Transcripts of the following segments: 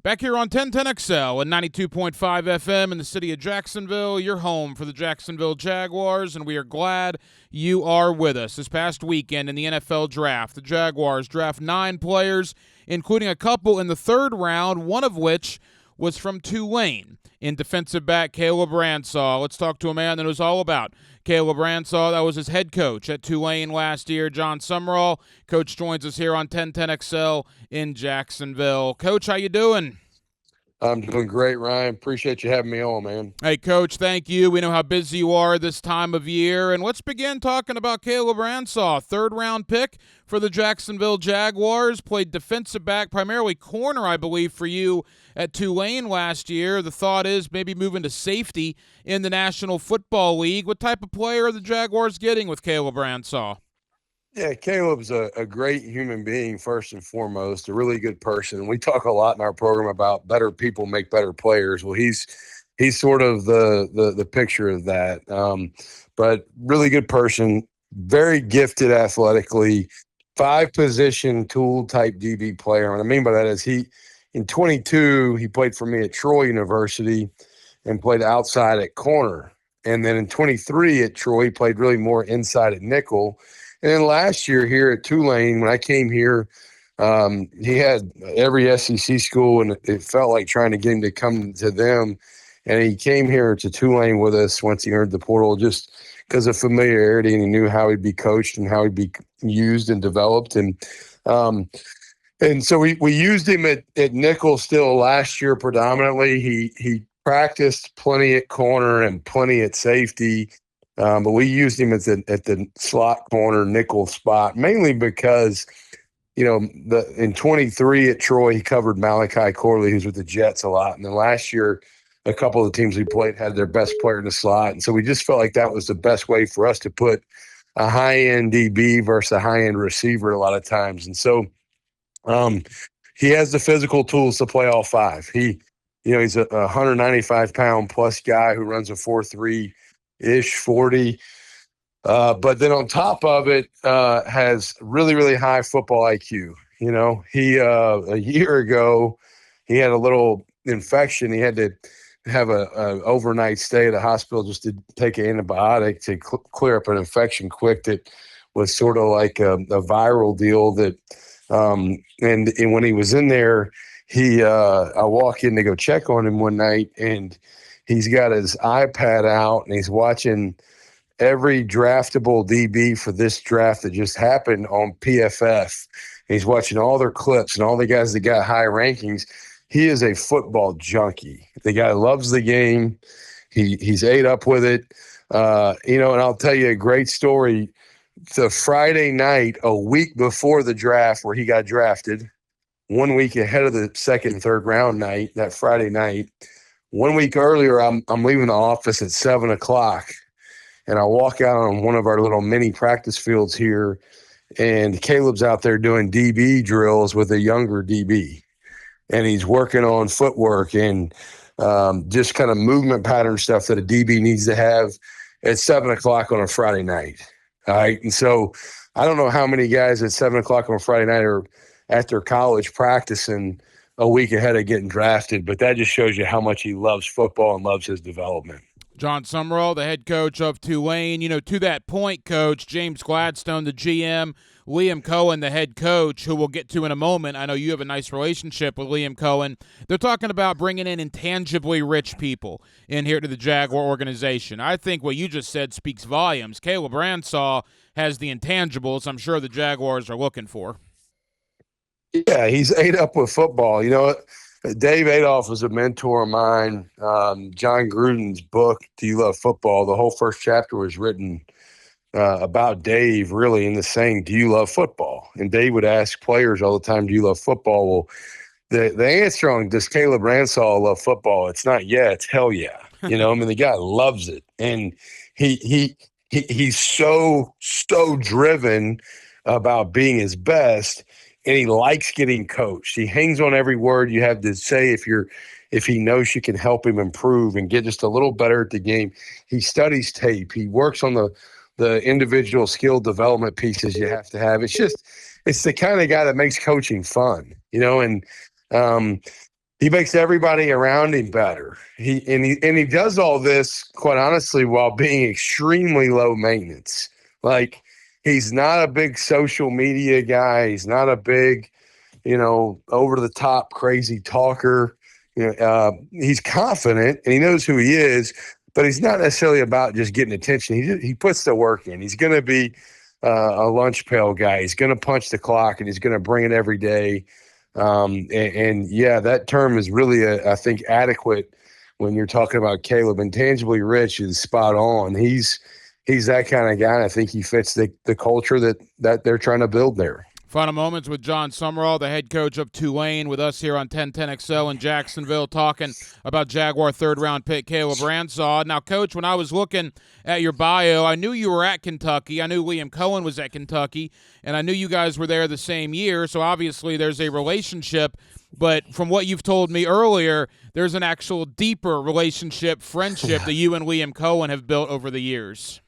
Back here on 1010XL and 92.5 FM in the city of Jacksonville, your home for the Jacksonville Jaguars, and we are glad you are with us. This past weekend in the NFL Draft, the Jaguars draft 9 players, including a couple in the third round, one of which was from Tulane in defensive back Caleb Ransaw. Let's talk to a man that knows all about Caleb Ransaw. That was his head coach at Tulane last year, Jon Sumrall. Coach joins us here on 1010XL in Jacksonville. Coach, how you doing? I'm doing great, Ryan. Appreciate you having me on, man. Hey, Coach, thank you. We know how busy you are this time of year. And let's begin talking about Caleb Ransaw, third-round pick for the Jacksonville Jaguars. Played defensive back, primarily corner, I believe, for you at Tulane last year. The thought is maybe moving to safety in the National Football League. What type of player are the Jaguars getting with Caleb Ransaw? Yeah, Caleb's a great human being, first and foremost, a really good person. We talk a lot in our program about better people make better players. Well, he's sort of the picture of that. But really good person, very gifted athletically, 5-position tool type DB player. What I mean by that is in 22, he played for me at Troy University and played outside at corner. And then in 23 at Troy, he played really more inside at nickel. And then last year here at Tulane, when I came here, he had every SEC school, and it felt like trying to get him to come to them. And he came here to Tulane with us once he entered the portal just because of familiarity, and he knew how he'd be coached and how he'd be used and developed. And so we used him at nickel still last year predominantly. He practiced plenty at corner and plenty at safety. But we used him at the slot corner nickel spot, mainly because, in 23 at Troy, he covered Malachi Corley, who's with the Jets, a lot. And then last year, a couple of the teams we played had their best player in the slot. And so we just felt like that was the best way for us to put a high-end DB versus a high-end receiver a lot of times. And so he has the physical tools to play all 5. He's a 195-pound plus guy who runs a 4.3 ish 40, but then on top of it, has really, really high football IQ. He a year ago, he had a little infection. He had to have a overnight stay at a hospital just to take an antibiotic to clear up an infection quick that was sort of like a viral deal that and when he was in there, I walk in to go check on him one night, and he's got his iPad out, and he's watching every draftable DB for this draft that just happened on PFF. And he's watching all their clips and all the guys that got high rankings. He is a football junkie. The guy loves the game. He's ate up with it. And I'll tell you a great story. The Friday night, a week before the draft where he got drafted, 1 week ahead of the second and third round night, that Friday night, 1 week earlier, I'm leaving the office at 7 o'clock, and I walk out on one of our little mini practice fields here, and Caleb's out there doing DB drills with a younger DB, and he's working on footwork and just kind of movement pattern stuff that a DB needs to have at 7 o'clock on a Friday night. All right, and so I don't know how many guys at 7 o'clock on a Friday night are at their college practicing a week ahead of getting drafted, but that just shows you how much he loves football and loves his development. Jon Sumrall, the head coach of Tulane. To that point, Coach, James Gladstone, the GM, Liam Coen, the head coach, who we'll get to in a moment. I know you have a nice relationship with Liam Coen. They're talking about bringing in intangibly rich people in here to the Jaguar organization. I think what you just said speaks volumes. Caleb Ransaw has the intangibles I'm sure the Jaguars are looking for. Yeah, he's ate up with football. Dave Adolph was a mentor of mine. John Gruden's book, Do You Love Football? The whole first chapter was written about Dave, really, in the saying, do you love football? And Dave would ask players all the time, do you love football? Well, the answer on does Caleb Ransaw love football? It's not yeah, it's hell yeah. The guy loves it. And he's so driven about being his best. And he likes getting coached. He hangs on every word you have to say if he knows you can help him improve and get just a little better at the game. He studies tape. He works on the individual skill development pieces you have to have. It's the kind of guy that makes coaching fun, and He makes everybody around him better. He does all this, quite honestly, while being extremely low maintenance. Like, he's not a big social media guy. He's not a big, over the top crazy talker. He's confident and he knows who he is, but he's not necessarily about just getting attention. He puts the work in. He's going to be a lunch pail guy. He's going to punch the clock and he's going to bring it every day. That term is really, I think, adequate when you're talking about Caleb. Intangibly rich is spot on. He's that kind of guy, and I think he fits the culture that they're trying to build there. Final moments with Jon Sumrall, the head coach of Tulane, with us here on 1010XL in Jacksonville, talking about Jaguar third-round pick Caleb Ransaw. Now, Coach, when I was looking at your bio, I knew you were at Kentucky. I knew Liam Coen was at Kentucky, and I knew you guys were there the same year, so obviously there's a relationship. But from what you've told me earlier, there's an actual deeper relationship, friendship that you and Liam Coen have built over the years.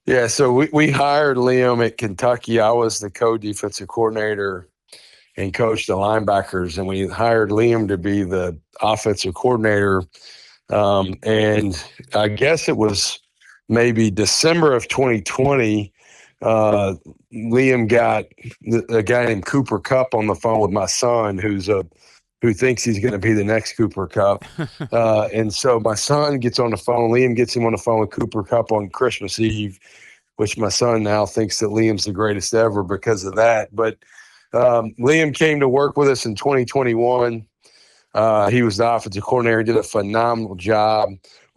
Yeah, so we hired Liam at Kentucky. I was the co-defensive coordinator and coached the linebackers, and we hired Liam to be the offensive coordinator. And I guess it was maybe December of 2020, Liam got a guy named Cooper Kupp on the phone with my son, who thinks he's going to be the next Cooper Kupp. And so my son gets on the phone. Liam gets him on the phone with Cooper Kupp on Christmas Eve, which my son now thinks that Liam's the greatest ever because of that. But Liam came to work with us in 2021. He was the offensive coordinator. He did a phenomenal job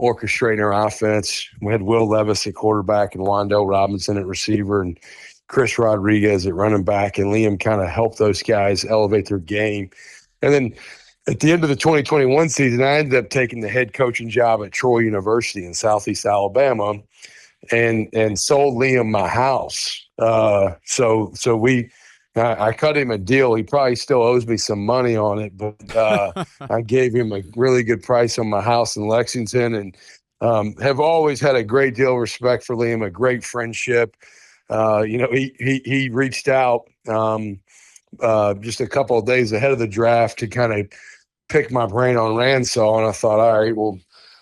orchestrating our offense. We had Will Levis at quarterback and Wandale Robinson at receiver and Chris Rodriguez at running back. And Liam kind of helped those guys elevate their game. And then at the end of the 2021 season, I ended up taking the head coaching job at Troy University in Southeast Alabama and sold Liam my house. I cut him a deal. He probably still owes me some money on it, but I gave him a really good price on my house in Lexington, and have always had a great deal of respect for Liam, a great friendship. He reached out just a couple of days ahead of the draft to kind of pick my brain on Ransaw, and I thought, all right, well,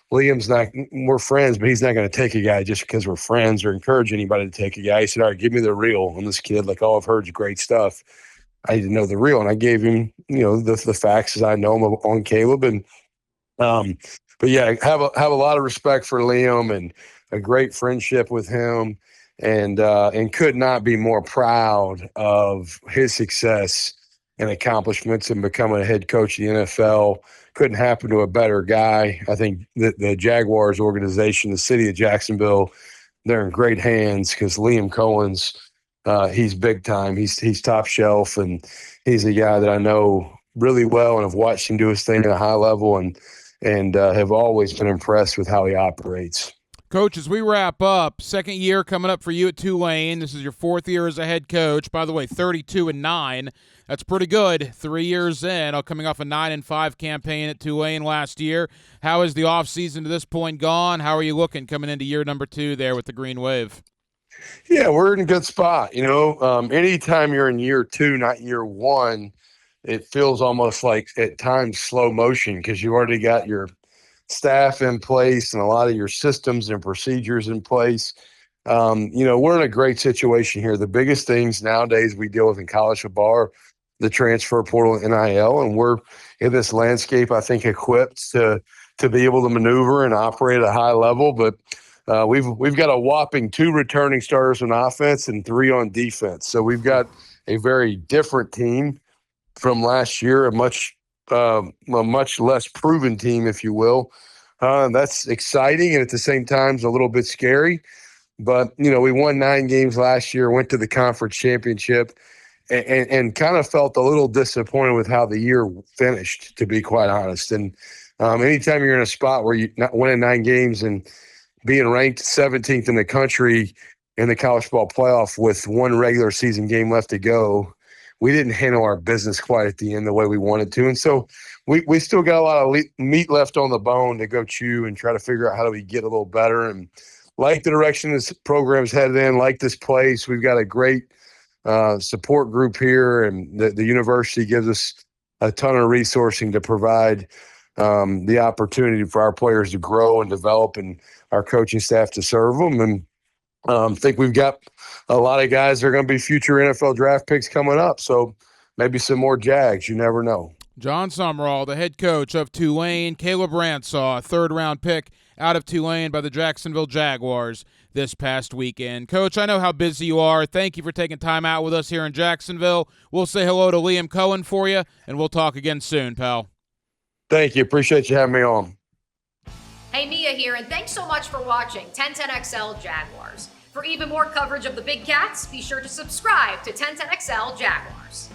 we're friends, but he's not going to take a guy just because we're friends or encourage anybody to take a guy. He said, all right, give me the real on this kid. Like, all I've heard is great stuff. I need to know the real. And I gave him, the facts as I know him on Caleb. And, but yeah, I have a lot of respect for Liam and a great friendship with him, and could not be more proud of his success and accomplishments in becoming a head coach of the NFL. Couldn't happen to a better guy. I think the Jaguars organization, the city of Jacksonville, they're in great hands because Liam Coen's he's big time. He's top shelf, and he's a guy that I know really well and have watched him do his thing at a high level, and have always been impressed with how he operates. Coach, as we wrap up, second year coming up for you at Tulane. This is your fourth year as a head coach. By the way, 32-9. That's pretty good. 3 years in, coming off a 9-5 campaign at Tulane last year. How has the offseason to this point gone? How are you looking coming into year number 2 there with the Green Wave? Yeah, we're in a good spot. Anytime you're in year 2, not year 1, it feels almost like at times slow motion because you already got your staff in place and a lot of your systems and procedures in place. We're in a great situation here. The biggest things nowadays we deal with in college football are the transfer portal and NIL, and we're in this landscape, I think, equipped to be able to maneuver and operate at a high level. But we've got a whopping 2 returning starters on offense and 3 on defense. So we've got a very different team from last year, a much less proven team, if you will. That's exciting, and at the same time, it's a little bit scary. But, we won 9 games last year, went to the conference championship, and kind of felt a little disappointed with how the year finished, to be quite honest. And anytime you're in a spot where you're not winning 9 games and being ranked 17th in the country in the college football playoff with 1 regular season game left to go, we didn't handle our business quite at the end the way we wanted to. And so we still got a lot of meat left on the bone to go chew and try to figure out how do we get a little better. And like the direction this program's headed in, like this place, we've got a great support group here, and the university gives us a ton of resourcing to provide the opportunity for our players to grow and develop, and our coaching staff to serve them. And think we've got a lot of guys that are going to be future NFL draft picks coming up. So maybe some more Jags. You never know. Jon Sumrall, the head coach of Tulane, Caleb Ransaw, a third-round pick out of Tulane by the Jacksonville Jaguars this past weekend. Coach, I know how busy you are. Thank you for taking time out with us here in Jacksonville. We'll say hello to Liam Coen for you, and we'll talk again soon, pal. Thank you. Appreciate you having me on. Hey, Mia here, and thanks so much for watching 1010XL Jaguars. For even more coverage of the Big Cats, be sure to subscribe to 1010XL Jaguars.